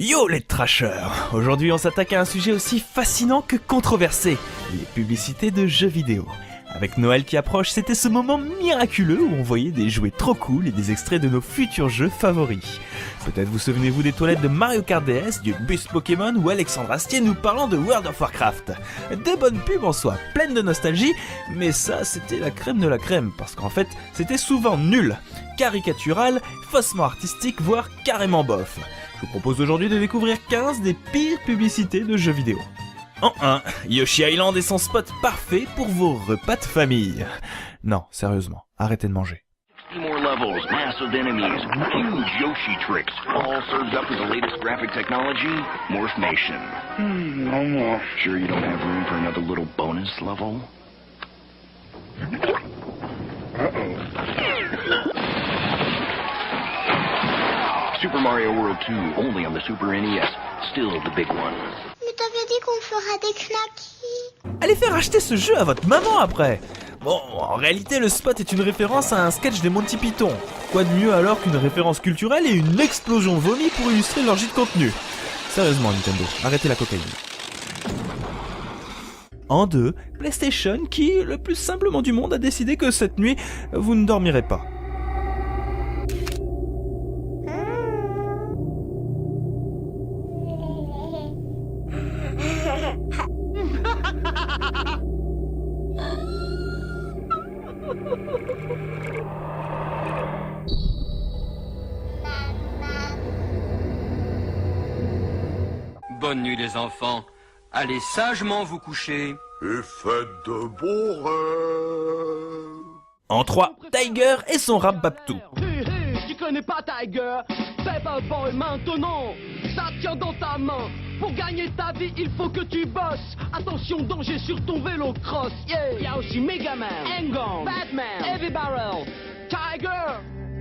Yo les trashers! Aujourd'hui on s'attaque à un sujet aussi fascinant que controversé, les publicités de jeux vidéo. Avec Noël qui approche, c'était ce moment miraculeux où on voyait des jouets trop cool et des extraits de nos futurs jeux favoris. Peut-être vous souvenez-vous des toilettes de Mario Kart DS, du bus Pokémon ou Alexandre Astier nous parlant de World of Warcraft. Des bonnes pubs en soi, pleines de nostalgie, mais ça c'était la crème de la crème, parce qu'en fait c'était souvent nul, caricatural, faussement artistique, voire carrément bof. Je vous propose aujourd'hui de découvrir 15 des pires publicités de jeux vidéo. En 1, Yoshi Island est son spot parfait pour vos repas de famille. Non, sérieusement, arrêtez de manger. 60 more levels, massive enemies, huge Yoshi tricks, all served up with the latest graphic technology, Morphmation. No more. Sure you don't have room for another little bonus level? Super Mario World 2, only on the Super NES, still the big one. Mais t'avais dit qu'on fera des knackis. Allez faire acheter ce jeu à votre maman après. Bon, en réalité le spot est une référence à un sketch des Monty Python. Quoi de mieux alors qu'une référence culturelle et une explosion de vomi pour illustrer l'orgie de contenu. Sérieusement Nintendo, arrêtez la cocaïne. En 2, PlayStation qui, le plus simplement du monde, a décidé que cette nuit, vous ne dormirez pas. Bonne nuit les enfants. Allez sagement vous coucher. Et faites de beaux rêves. En 3, Tiger et son rap Babtou. Tu connais pas Tiger? Fais pas boy maintenant. Ça tient dans ta main. Pour gagner ta vie, il faut que tu bosses. Attention, danger sur ton vélo cross. Yeah. Y'a aussi Megaman, Hang-On, Batman, Heavy Barrel, Tiger.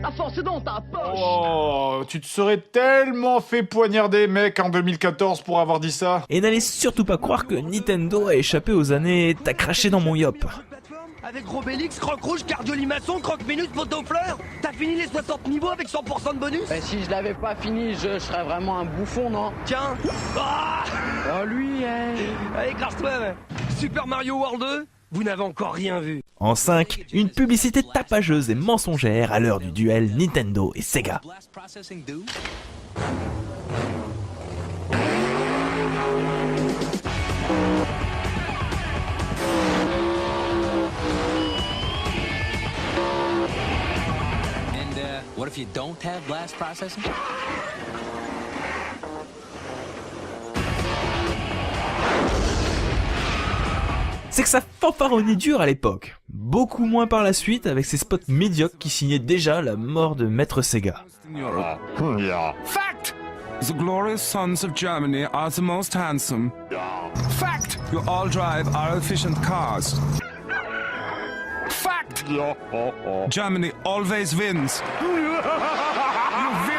La force est dans ta poche. Oh, tu te serais tellement fait poignarder, mec, en 2014 pour avoir dit ça. Et n'allez surtout pas croire que Nintendo a échappé aux années « t'as craché dans mon yop ». Avec Robélix, Croc Rouge, Cardiolimaçon, Croc Minus, Potofleur. T'as fini les 60 niveaux avec 100% de bonus? Si je l'avais pas fini, je serais vraiment un bouffon, non? Tiens. Ah Oh lui, Allez, crache-toi, ouais. Super Mario World 2, vous n'avez encore rien vu. En 5, une publicité tapageuse et mensongère à l'heure du duel Nintendo et Sega. What if you don't have blast processing? C'est que ça fanfaronnait dur à l'époque. Beaucoup moins par la suite avec ces spots médiocres qui signaient déjà la mort de Maître Sega. Fact! The glorious sons of Germany are the most handsome. Fact! You all drive our efficient cars. Fact! Germany always wins. You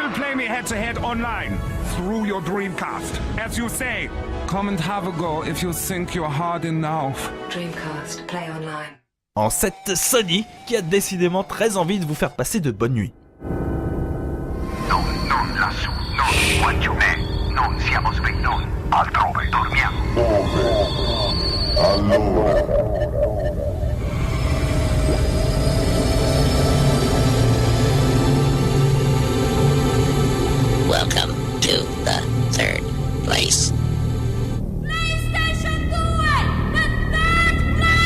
will play me head-to-head online through your Dreamcast. As you say, come and have a go if you think you're hard enough. Dreamcast, play online. En 7, Sony qui a décidément très envie de vous faire passer de bonnes nuits. Non lassù, non qua giù, non siamo qui, non altrove, dormiamo. Allora. Welcome to the third place. PlayStation 2! The third place!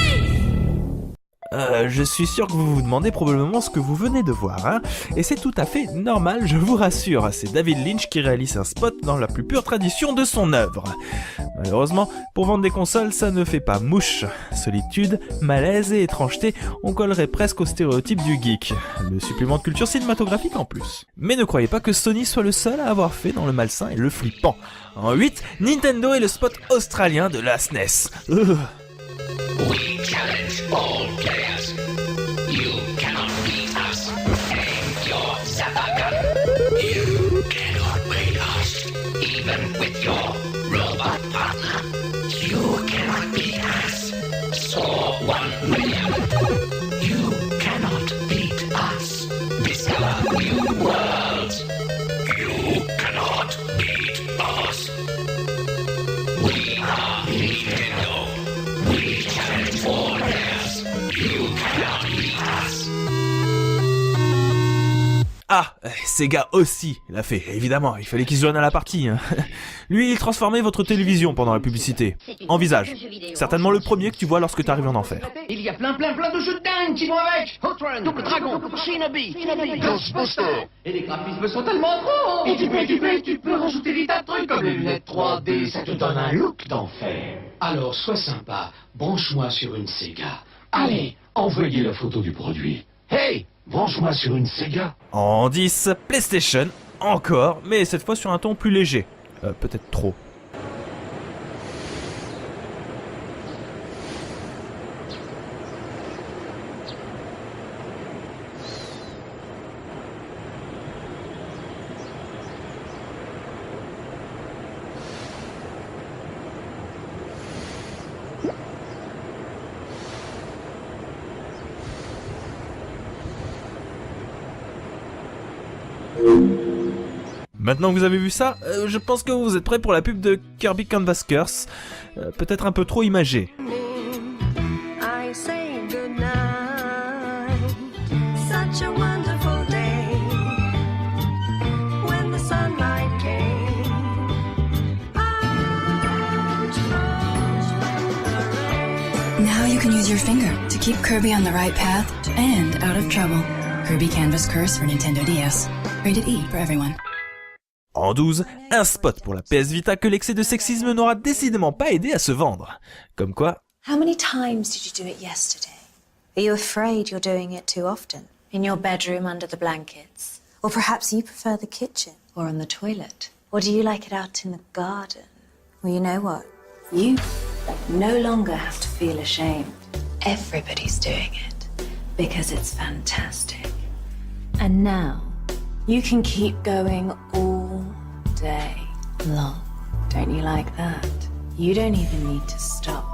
Je suis sûr que vous vous demandez probablement ce que vous venez de voir, hein. Et c'est tout à fait normal, je vous rassure. C'est David Lynch qui réalise un spot dans la plus pure tradition de son œuvre. Malheureusement, pour vendre des consoles, ça ne fait pas mouche. Solitude, malaise et étrangeté, on collerait presque au stéréotype du geek. Le supplément de culture cinématographique en plus. Mais ne croyez pas que Sony soit le seul à avoir fait dans le malsain et le flippant. En 8, Nintendo et le spot australien de la SNES. We challenge all players. You cannot beat us. Aim your Zappagun. You cannot beat us. Even with your robot partner. You cannot beat us. Saw 1 million. You cannot beat us. Discover new worlds. You cannot beat Ah, Sega aussi l'a fait, évidemment, il fallait qu'il se joigne à la partie. Hein. Lui, il transformait votre télévision pendant la publicité, en visage. Certainement le premier que tu vois lorsque tu arrives en enfer. Il y a plein de jeux de dingue qui vont avec. Outrun, Double Dragon, Shinobi, Ghostbusters. Et les graphismes sont tellement gros. Et tu peux rajouter des tas de trucs comme les lunettes 3D, ça te donne un look d'enfer. Alors sois sympa, branche-moi sur une Sega. Allez, envoyez la photo du produit. Hey, branche-moi sur une Sega. En 10, PlayStation, encore, mais cette fois sur un ton plus léger. Peut-être trop. Maintenant que vous avez vu ça, je pense que vous êtes prêts pour la pub de Kirby Canvas Curse. Peut-être un peu trop imagée. I say goodnight. Such a wonderful day when the sunlight came. Now you can use your finger to keep Kirby on the right path and out of trouble. Kirby Canvas Curse for Nintendo DS. Rated E for everyone. En 12, un spot pour la PS Vita que l'excès de sexisme n'aura décidément pas aidé à se vendre. Comme quoi... How many times did you do it yesterday? Are you afraid you're doing it too often? In your bedroom under the blankets? Or perhaps you prefer the kitchen? Or on the toilet? Or do you like it out in the garden? Well, you know what? You no longer have to feel ashamed. Everybody's doing it. Because it's fantastic. And now, you can keep going all day long. Don't you like that? You don't even need to stop.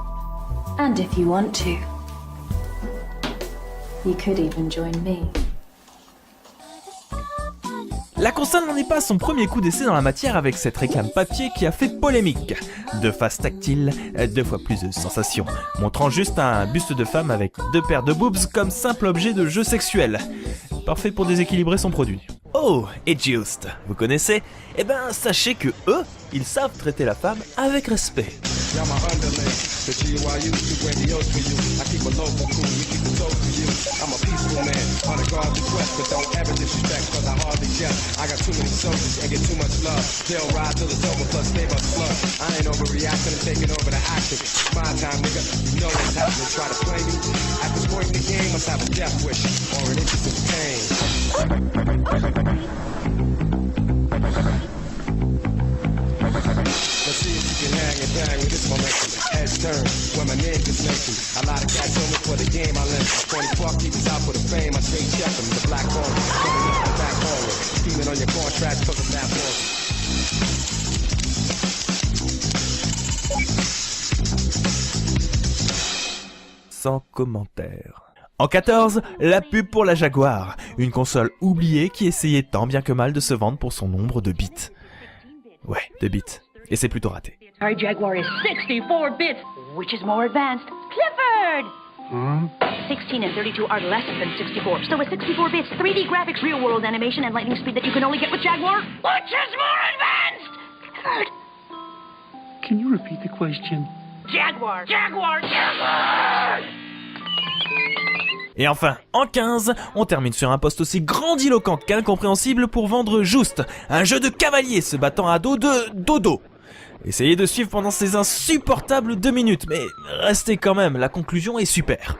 And if you want to, you could even join me. La console n'en est pas à son premier coup d'essai dans la matière avec cette réclame papier qui a fait polémique. 2 faces tactiles, 2 fois plus de sensations, montrant juste un buste de femme avec 2 paires de boobs comme simple objet de jeu sexuel. Parfait pour déséquilibrer son produit. Oh, et Just, vous connaissez? Eh ben, sachez que eux, ils savent traiter la femme avec respect. Let's see if you can hang and bang with this momentum. Heads turn when my name gets mentioned. A lot of cats on me for the game I lent. 24 keepers out for the fame. I straight check them. The black hole coming up the back hole. Scheming on your contracts cause I'm that boss. Sans commentaire. En 14, la pub pour la Jaguar, une console oubliée qui essayait tant bien que mal de se vendre pour son nombre de bits. Ouais, de bits. Et c'est plutôt raté. Our Jaguar is 64 bits, which is more advanced. Clifford! 16 and 32 are less than 64. So with 64 bits, 3D graphics, real-world animation, and lightning speed that you can only get with Jaguar, which is more advanced? Clifford! Can you repeat the question? Jaguar! Jaguar! Jaguar! Et enfin, en 15, on termine sur un poste aussi grandiloquent qu'incompréhensible pour vendre Just, un jeu de cavalier se battant à dos de dodo. Essayez de suivre pendant ces insupportables 2 minutes, mais restez quand même, la conclusion est super.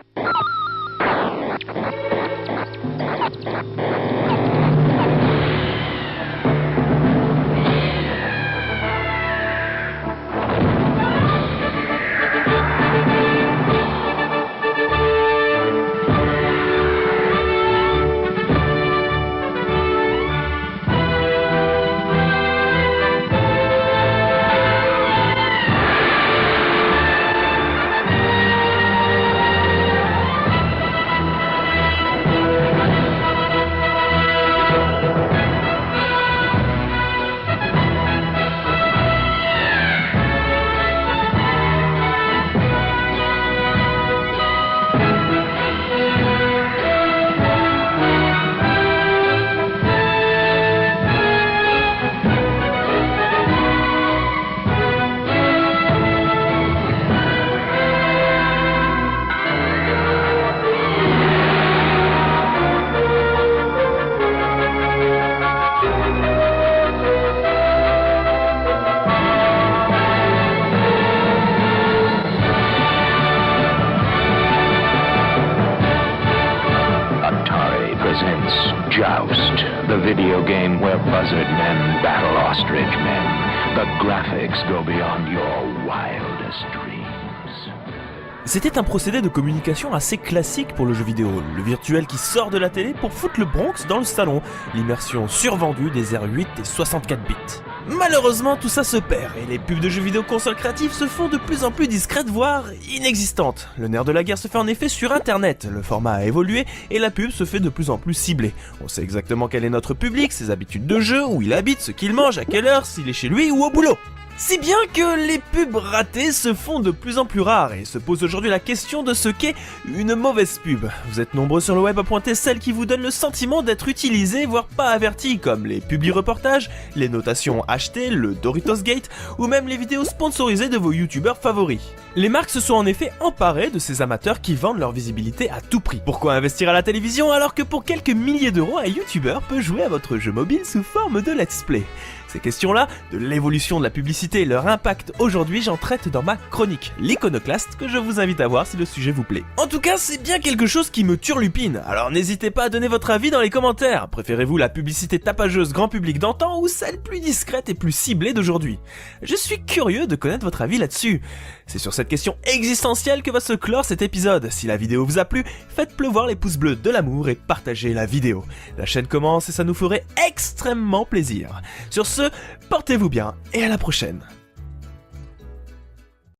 video game where buzzard men battle ostrich men. The graphics go beyond your wildest dreams. C'était un procédé de communication assez classique pour le jeu vidéo, le virtuel qui sort de la télé pour foutre le Bronx dans le salon, l'immersion survendue des R8 et 64 bits. Malheureusement, tout ça se perd et les pubs de jeux vidéo consoles créatives se font de plus en plus discrètes, voire inexistantes. Le nerf de la guerre se fait en effet sur internet, le format a évolué et la pub se fait de plus en plus ciblée. On sait exactement quel est notre public, ses habitudes de jeu, où il habite, ce qu'il mange, à quelle heure, s'il est chez lui ou au boulot. Si bien que les pubs ratées se font de plus en plus rares et se pose aujourd'hui la question de ce qu'est une mauvaise pub. Vous êtes nombreux sur le web à pointer celles qui vous donnent le sentiment d'être utilisées, voire pas averties, comme les publi-reportages, les notations achetées, le Doritos Gate, ou même les vidéos sponsorisées de vos youtubeurs favoris. Les marques se sont en effet emparées de ces amateurs qui vendent leur visibilité à tout prix. Pourquoi investir à la télévision alors que pour quelques milliers d'euros, un youtubeur peut jouer à votre jeu mobile sous forme de let's play ? Ces questions-là, de l'évolution de la publicité et leur impact aujourd'hui, j'en traite dans ma chronique, l'Iconoclaste, que je vous invite à voir si le sujet vous plaît. En tout cas, c'est bien quelque chose qui me turlupine, alors n'hésitez pas à donner votre avis dans les commentaires. Préférez-vous la publicité tapageuse grand public d'antan ou celle plus discrète et plus ciblée d'aujourd'hui ? Je suis curieux de connaître votre avis là-dessus. C'est sur cette question existentielle que va se clore cet épisode. Si la vidéo vous a plu, faites pleuvoir les pouces bleus de l'amour et partagez la vidéo. La chaîne commence et ça nous ferait extrêmement plaisir. Sur ce, portez-vous bien et à la prochaine.